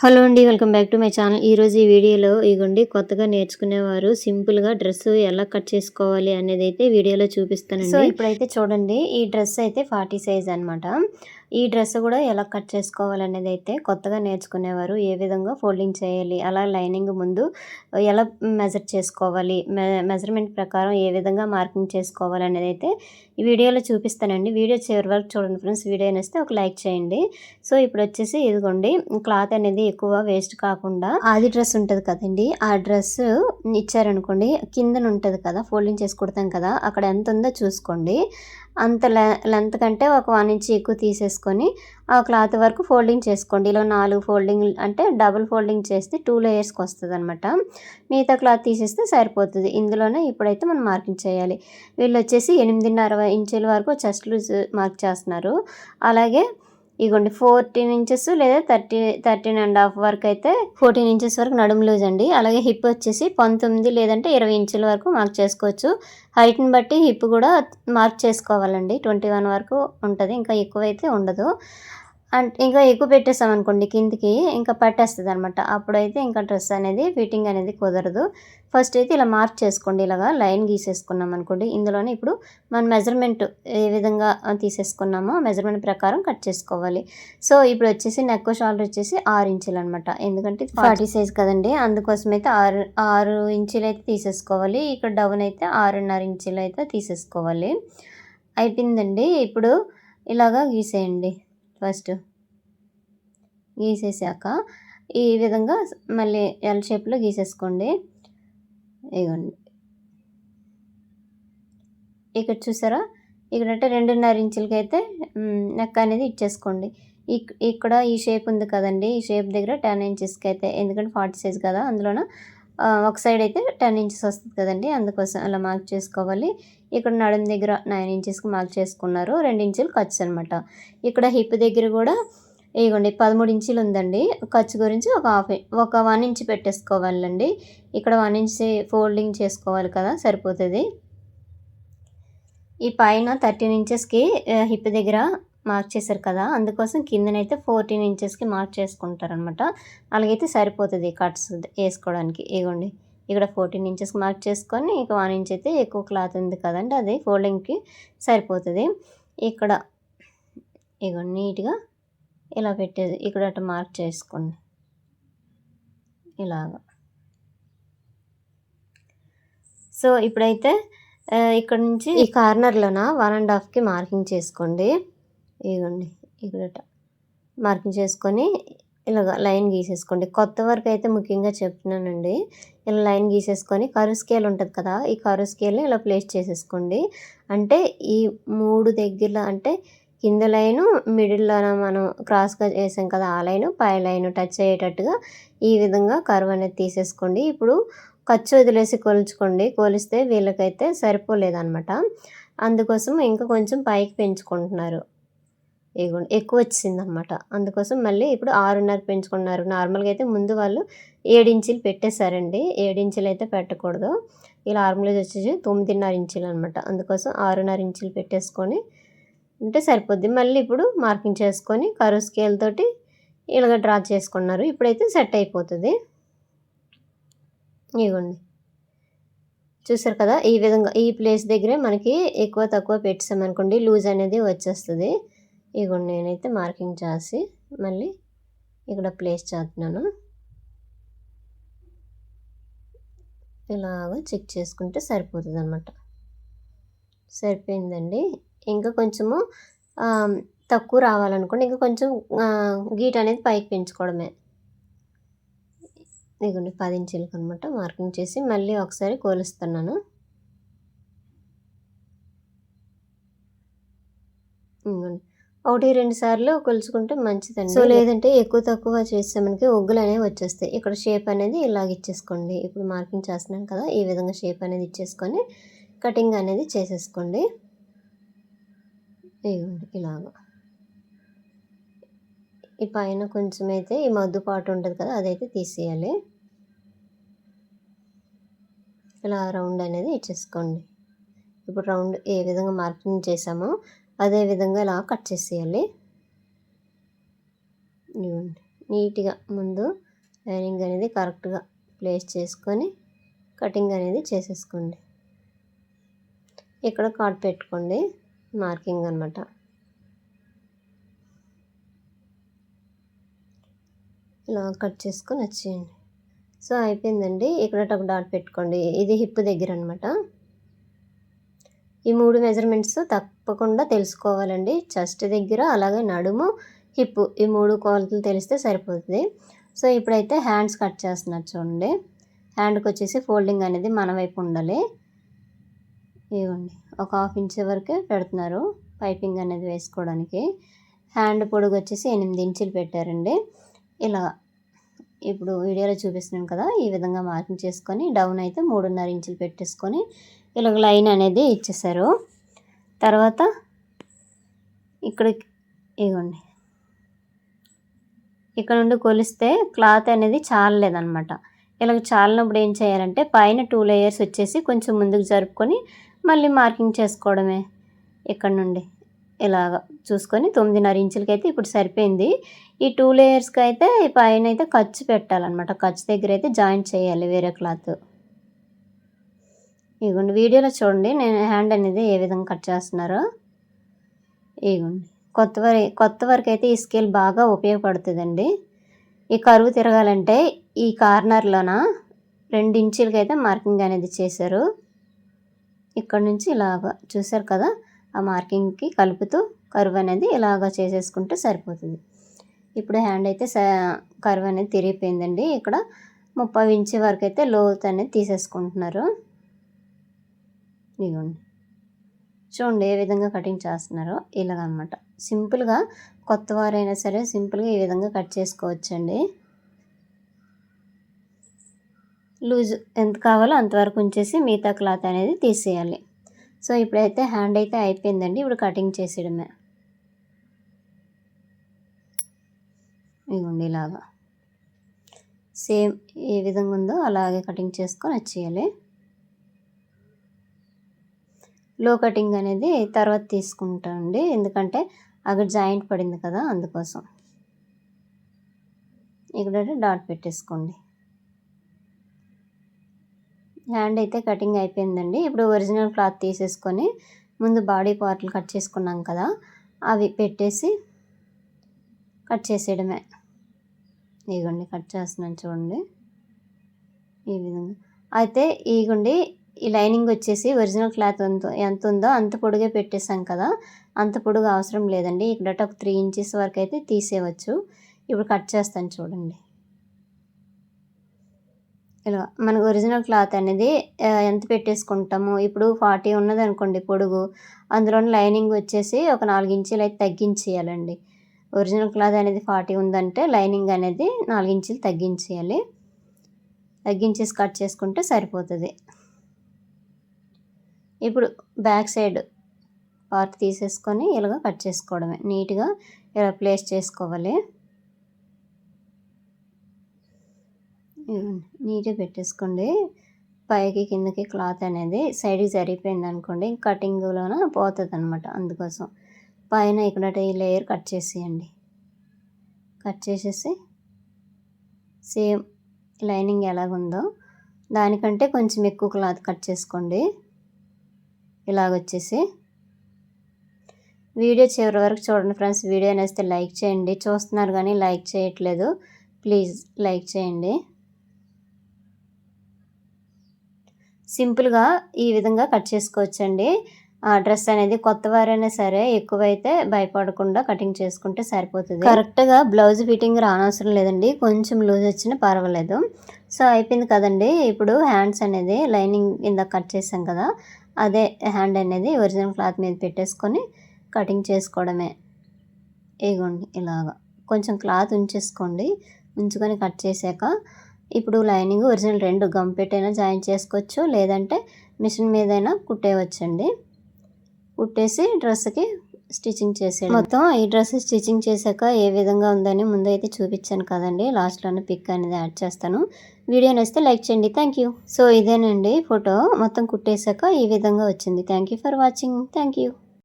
Hello అండి. Welcome back to my channel. ఈరోజు ఈ వీడియోలో ఇగోండి కొత్తగా నేర్చుకునేవారు సింపుల్‌గా డ్రెస్ ఎలా కట్ చేసుకోవాలి అనేదైతే వీడియోలో చూపిస్తానండి. ఇప్పుడైతే చూడండి, ఈ డ్రెస్ అయితే 40 సైజ్ అనమాట. ఈ డ్రెస్ కూడా ఎలా కట్ చేసుకోవాలనేదైతే కొత్తగా నేర్చుకునేవారు ఏ విధంగా ఫోల్డింగ్ చేయాలి, అలా లైనింగ్ ముందు ఎలా మెజర్ చేసుకోవాలి, మెజర్మెంట్ ప్రకారం ఏ విధంగా మార్కింగ్ చేసుకోవాలనేదైతే ఈ వీడియోలో చూపిస్తానండి. వీడియో చివరి వరకు చూడండి ఫ్రెండ్స్. వీడియో నచ్చితే ఒక లైక్ చేయండి. సో ఇప్పుడు వచ్చేసి ఇదిగోండి, క్లాత్ అనేది ఎక్కువ వేస్ట్ కాకుండా ఆది డ్రెస్ ఉంటుంది కదండి, ఆ డ్రెస్ ఇచ్చారనుకోండి, కిందన ఉంటుంది కదా ఫోల్డింగ్ చేసి కుడతాం కదా, అక్కడ ఎంత ఉందో చూసుకోండి. అంత లెంత్ కంటే ఒక 1 ఇంచ్ ఎక్కువ తీసేసుకొని ఆ క్లాత్ వరకు ఫోల్డింగ్ చేసుకోండి. ఇలా 4 ఫోల్డింగ్ అంటే డబుల్ ఫోల్డింగ్ చేస్తే 2 లేయర్స్కి వస్తుంది అనమాట. మిగతా క్లాత్ తీసేస్తే సరిపోతుంది. ఇందులోనే ఇప్పుడైతే మనం మార్కింగ్ చేయాలి. వీళ్ళు వచ్చేసి 8.5 ఇంచుల వరకు చెస్ట్ లూజ్ మార్క్ చేస్తున్నారు. అలాగే ఇగోండి 14 ఇంచెస్ లేదా 13.5 వరకు అయితే 14 ఇంచెస్ వరకు నడుము లూజ్ అండి. అలాగే హిప్ వచ్చేసి 19 లేదంటే 20 ఇంచుల వరకు మార్క్ చేసుకోవచ్చు. హైట్ని బట్టి హిప్ కూడా మార్క్ చేసుకోవాలండి. 21 వరకు ఉంటుంది, ఇంకా ఎక్కువైతే ఉండదు. అంటే ఇంకా ఎక్కువ పెట్టేసామనుకోండి కిందికి, ఇంకా పట్టేస్తుంది అనమాట. అప్పుడైతే ఇంకా డ్రెస్ అనేది ఫిట్టింగ్ అనేది కుదరదు. ఫస్ట్ అయితే ఇలా మార్క్ చేసుకోండి. ఇలాగా లైన్ గీసేసుకున్నాం అనుకోండి, ఇందులోనే ఇప్పుడు మన మెజర్మెంట్ ఏ విధంగా తీసేసుకున్నామో మెజర్మెంట్ ప్రకారం కట్ చేసుకోవాలి. సో ఇప్పుడు వచ్చేసి నెక్ షోల్డర్ వచ్చేసి 6 ఇంచులు అనమాట. ఎందుకంటే 40 సైజ్ కదండి, అందుకోసం అయితే 6 ఇంచులు అయితే తీసేసుకోవాలి. ఇక్కడ డౌన్ అయితే 6.5 ఇంచులు అయితే తీసేసుకోవాలి. అయిపోయిందండి. ఇప్పుడు ఇలాగా గీసేయండి. ఫస్ట్ గీసేసాక ఈ విధంగా మళ్ళీ ఎల్ షేప్లో గీసేసుకోండి. ఇగోండి, ఇక్కడ చూసారా, ఇక్కడంటే 2.5 ఇంచులకి అయితే నెక్ అనేది ఇచ్చేసుకోండి. ఇక్కడ ఈ షేప్ ఉంది కదండి, ఈ షేప్ దగ్గర 10 ఇంచెస్కి అయితే, ఎందుకంటే 40 సైజ్ కదా, అందులోన ఒక సైడ్ అయితే 10 ఇంచెస్ వస్తుంది కదండి, అందుకోసం అలా మార్క్ చేసుకోవాలి. ఇక్కడ నడుము దగ్గర 9 ఇంచెస్కి మార్క్ చేసుకున్నారు. 2 ఇంచులు ఖర్చు అనమాట. ఇక్కడ హిప్ దగ్గర కూడా ఇగోండి 13 ఇంచులు ఉందండి. ఖర్చు గురించి ఒక 1 ఇంచ్ పెట్టేసుకోవాలండి. ఇక్కడ 1 ఇంచ్ ఫోల్డింగ్ చేసుకోవాలి కదా, సరిపోతుంది. ఈ పైన 13 ఇంచెస్కి హిప్ దగ్గర మార్క్ చేశారు కదా, అందుకోసం కిందనైతే 14 ఇంచెస్కి మార్క్ చేసుకుంటారనమాట. అలాగైతే సరిపోతుంది కట్స్ వేసుకోవడానికి. ఇగోండి, ఇక్కడ 14 ఇంచెస్కి మార్క్ చేసుకొని ఇక 1 ఇంచ్ అయితే ఎక్కువ క్లాత్ ఉంది కదండి, అది ఫోల్డింగ్కి సరిపోతుంది. ఇక్కడ ఇగోండి నీట్గా ఇలా పెట్టేది, ఇక్కడ అటు మార్క్ చేసుకోండి ఇలాగా. సో ఇప్పుడైతే ఇక్కడ నుంచి ఈ కార్నర్లోన 1.5కి మార్కింగ్ చేసుకోండి. ఇదిగోండి, ఇక్కడ మార్కింగ్ చేసుకొని ఇలాగ లైన్ గీసేసుకోండి. కొత్త వరకు అయితే ముఖ్యంగా చెప్తున్నానండి. ఇలా లైన్ గీసేసుకొని కర్వ్ స్కేల్ ఉంటుంది కదా, ఈ కర్వ్ స్కేల్ని ఇలా ప్లేస్ చేసేసుకోండి. అంటే ఈ 3 దగ్గరలో, అంటే కింద లైను మిడిల్లోన మనం క్రాస్గా వేసాం కదా, ఆ లైను పై లైను టచ్ అయ్యేటట్టుగా ఈ విధంగా కర్వ్ అనేది తీసేసుకోండి. ఇప్పుడు ఖర్చు వదిలేసి కొలుచుకోండి. కొలిస్తే వీళ్ళకైతే సరిపోలేదన్నమాట. అందుకోసం ఇంకా కొంచెం పైకి పెంచుకుంటున్నారు. ఇగోండి, ఎక్కువ వచ్చిందనమాట. అందుకోసం మళ్ళీ ఇప్పుడు 6.5 పెంచుకున్నారు. నార్మల్గా అయితే ముందు వాళ్ళు 7 ఇంచులు పెట్టేశారండి. 7 ఇంచులు అయితే పెట్టకూడదు. ఇలా ఆర్మ్లెస్ వచ్చేసి 9.5 ఇంచులు అనమాట. అందుకోసం 6.5 ఇంచులు పెట్టేసుకొని ఉంటే సరిపోద్ది. మళ్ళీ ఇప్పుడు మార్కింగ్ చేసుకొని కర్వ్ స్కేల్ తోటి ఇలాగ డ్రా చేసుకున్నారు. ఇప్పుడైతే సెట్ అయిపోతుంది. ఇగోండి, చూసారు కదా, ఈ విధంగా ఈ ప్లేస్ దగ్గరే మనకి ఎక్కువ తక్కువ పెట్టామనుకోండి లూజ్ అనేది వచ్చేస్తుంది. ఇగోండి, నేనైతే మార్కింగ్ చేసి మళ్ళీ ఇక్కడ ప్లేస్ చేస్తున్నాను. ఇలాగ చెక్ చేసుకుంటే సరిపోతుంది అనమాట. సరిపోయిందండి. ఇంకా కొంచెము తక్కువ రావాలనుకోండి, ఇంకా కొంచెం గీట్ అనేది పైకి పెంచుకోవడమే. ఇదిగోండి 10 ఇంచులకు అనమాట మార్కింగ్ చేసి మళ్ళీ ఒకసారి కొలుస్తున్నాను. ఇదిగోండి, 1-2 సార్లు కొలుచుకుంటే మంచిదండి. సో లేదంటే ఎక్కువ తక్కువ చేస్తే మనకి ఒగ్గులు అనేవి వచ్చేస్తాయి. ఇక్కడ షేప్ అనేది ఇలాగ ఇచ్చేసుకోండి. ఇప్పుడు మార్కింగ్ చేస్తున్నాను కదా, ఈ విధంగా షేప్ అనేది ఇచ్చేసుకొని కటింగ్ అనేది చేసేసుకోండి. ఇదిగోండి, ఇలాగ ఈ పైన కొంచెం అయితే ఈ మద్దు పాటు ఉంటుంది కదా, అదైతే తీసేయాలి. ఇలా రౌండ్ అనేది ఇచ్చేసుకోండి. ఇప్పుడు రౌండ్ ఏ విధంగా మార్కింగ్ చేసామో అదే విధంగా ఇలా కట్ చేసేయాలి. నీట్గా ముందు లైనింగ్ అనేది కరెక్ట్గా ప్లేస్ చేసుకొని కటింగ్ అనేది చేసేసుకోండి. ఇక్కడ కార్డ్ పెట్టుకోండి, మార్కింగ్ అనమాట. ఇలా కట్ చేసుకొని వచ్చేయండి. సో అయిపోయిందండి. ఇక్కడ ఒక డాట్ పెట్టుకోండి. ఇది హిప్ దగ్గర అనమాట. ఈ 3 మెజర్మెంట్స్ తప్పకుండా తెలుసుకోవాలండి. చెస్ట్ దగ్గర, అలాగే నడుము, హిప్, ఈ 3 కొలతలు తెలిస్తే సరిపోతుంది. సో ఇప్పుడైతే హ్యాండ్స్ కట్ చేస్తున్నారు చూడండి. హ్యాండ్కి వచ్చేసి ఫోల్డింగ్ అనేది మన వైపు ఉండాలి. ఇవ్వండి, ఒక 1/2 ఇంచ్ వరకే పెడుతున్నారు పైపింగ్ అనేది వేసుకోవడానికి. హ్యాండ్ పొడుగు వచ్చేసి 8 ఇంచులు పెట్టారండి. ఇలా ఇప్పుడు వీడియోలో చూపిస్తున్నాను కదా, ఈ విధంగా మార్కింగ్ చేసుకొని డౌన్ అయితే 3.5 ఇంచులు పెట్టేసుకొని ఇలా లైన్ అనేది ఇచ్చేసారు. తర్వాత ఇక్కడ ఇవ్వండి, ఇక్కడ నుండి కొలిస్తే క్లాత్ అనేది చాలలేదన్నమాట. ఇలా చాలినప్పుడు ఏం చేయాలంటే పైన 2 లేయర్స్ వచ్చేసి కొంచెం ముందుకు జరుపుకొని మళ్ళీ మార్కింగ్ చేసుకోవడమే. ఇక్కడ నుండి ఇలాగ చూసుకొని 9.5 ఇంచులకి అయితే ఇప్పుడు సరిపోయింది. ఈ 2 లేయర్స్కి అయితే పైన అయితే ఖర్చు పెట్టాలన్నమాట. ఖర్చు దగ్గర అయితే జాయింట్ చేయాలి వేరే క్లాత్. ఇదిగోండి, వీడియోలో చూడండి నేను హ్యాండ్ అనేది ఏ విధంగా కట్ చేస్తున్నారో. ఇదిగోండి, కొత్త వరకు అయితే ఈ స్కేల్ బాగా ఉపయోగపడుతుందండి. ఈ కరువు తిరగాలంటే ఈ కార్నర్లోన 2 ఇంచులకి అయితే మార్కింగ్ అనేది చేశారు. ఇక్కడ నుంచి ఇలాగా చూసారు కదా, ఆ మార్కింగ్కి కలుపుతూ కరువు అనేది ఇలాగా చేసేసుకుంటే సరిపోతుంది. ఇప్పుడు హ్యాండ్ అయితే కరువు అనేది తిరిగిపోయిందండి. ఇక్కడ 30 ఇంచు వరకు అయితే లోతు అనేది తీసేసుకుంటున్నారు. ఇదిగోండి, చూడండి ఏ విధంగా కటింగ్ చేస్తున్నారో. ఇలాగనమాట సింపుల్గా, కొత్త వారైనా సరే సింపుల్గా ఈ విధంగా కట్ చేసుకోవచ్చండి. లూజ్ ఎంత కావాలో అంతవరకు ఉంచేసి మిగతా క్లాత్ అనేది తీసేయాలి. సో ఇప్పుడైతే హ్యాండ్ అయితే అయిపోయిందండి. ఇప్పుడు కటింగ్ చేసేయడమే. ఇదిగోండి, ఇలాగా సేమ్ ఏ విధంగా ఉందో అలాగే కటింగ్ చేసుకొని వచ్చేయాలి. లో కటింగ్ అనేది తర్వాత తీసుకుంటానండి, ఎందుకంటే అక్కడ జాయింట్ పడింది కదా, అందుకోసం. ఇక్కడ డాట్ పెట్టేసుకోండి. హ్యాండ్ అయితే కటింగ్ అయిపోయిందండి. ఇప్పుడు ఒరిజినల్ క్లాత్ తీసేసుకొని ముందు బాడీ పార్ట్లు కట్ చేసుకున్నాం కదా, అవి పెట్టేసి కట్ చేసేయడమే. ఇదిగోండి, కట్ చేస్తున్నాను చూడండి ఈ విధంగా. అయితే ఇదిగోండి, ఈ లైనింగ్ వచ్చేసి ఒరిజినల్ క్లాత్ ఎంత ఉందో అంత పొడుగే పెట్టేసాం కదా, అంత పొడుగు అవసరం లేదండి. ఇక్కడ ఒక 3 ఇంచెస్ వరకు అయితే తీసేయవచ్చు. ఇప్పుడు కట్ చేస్తాను చూడండి. ఇలా మన ఒరిజినల్ క్లాత్ అనేది ఎంత పెట్టేసుకుంటాము. ఇప్పుడు 40 ఉన్నది అనుకోండి పొడుగు, అందులోని లైనింగ్ వచ్చేసి ఒక 4 ఇంచులు అయితే తగ్గించేయాలండి. ఒరిజినల్ క్లాత్ అనేది 40 ఉందంటే లైనింగ్ అనేది 4 ఇంచులు తగ్గించేయాలి. తగ్గించేసి కట్ చేసుకుంటే సరిపోతుంది. ఇప్పుడు బ్యాక్ సైడ్ పార్ట్ తీసేసుకొని ఇలాగ కట్ చేసుకోవడమే. నీట్గా ఇలా ప్లేస్ చేసుకోవాలి. నీట్గా పెట్టేసుకోండి. పైకి కిందకి క్లాత్ అనేది సైడ్కి జరిగిపోయింది అనుకోండి, కటింగ్లోన పోతుంది అనమాట. అందుకోసం పైన ఇక్కడ ఈ లేయర్ కట్ చేసేయండి. కట్ చేసేసి సేమ్ లైనింగ్ ఎలాగుందో దానికంటే కొంచెం ఎక్కువ క్లాత్ కట్ చేసుకోండి. ఇలాగొచ్చేసి వీడియో చివరి వరకు చూడండి ఫ్రెండ్స్. వీడియో నేస్తే లైక్ చేయండి. చూస్తున్నారు కానీ లైక్ చేయట్లేదు, ప్లీజ్ లైక్ చేయండి. సింపుల్గా ఈ విధంగా కట్ చేసుకోవచ్చండి. డ్రెస్ అనేది కొత్త వారైనా సరే ఎక్కువైతే భయపడకుండా కటింగ్ చేసుకుంటే సరిపోతుంది. కరెక్ట్గా బ్లౌజ్ ఫిట్టింగ్ రానవసరం లేదండి, కొంచెం లూజ్ వచ్చినా పర్వాలేదు. సో అయిపోయింది కదండి. ఇప్పుడు హ్యాండ్స్ అనేది లైనింగ్ కింద కట్ చేసాం కదా, అదే హ్యాండ్ అనేది ఒరిజినల్ క్లాత్ మీద పెట్టేసుకొని కటింగ్ చేసుకోవడమే. ఇగోండి, ఇలాగా కొంచెం క్లాత్ ఉంచేసుకోండి. ఉంచుకొని కట్ చేశాక ఇప్పుడు లైనింగ్ ఒరిజినల్ 2 గమ్ పెట్టైనా జాయిన్ చేసుకోవచ్చు, లేదంటే మిషన్ మీదైనా కుట్టేయవచ్చండి. కుట్టేసి డ్రెస్కి స్టిచ్చింగ్ చేసేయండి. మొత్తం ఈ డ్రెస్ స్టిచ్చింగ్ చేశాక ఏ విధంగా ఉందని ముందైతే చూపించాను కదండి, లాస్ట్లోనే పిక్ అనేది యాడ్ చేస్తాను. వీడియో నచ్చితే లైక్ చేయండి. Thank you. సో ఇదేనండి ఫోటో. మొత్తం కుట్టేశాక ఈ విధంగా వచ్చింది. Thank you for watching. Thank you.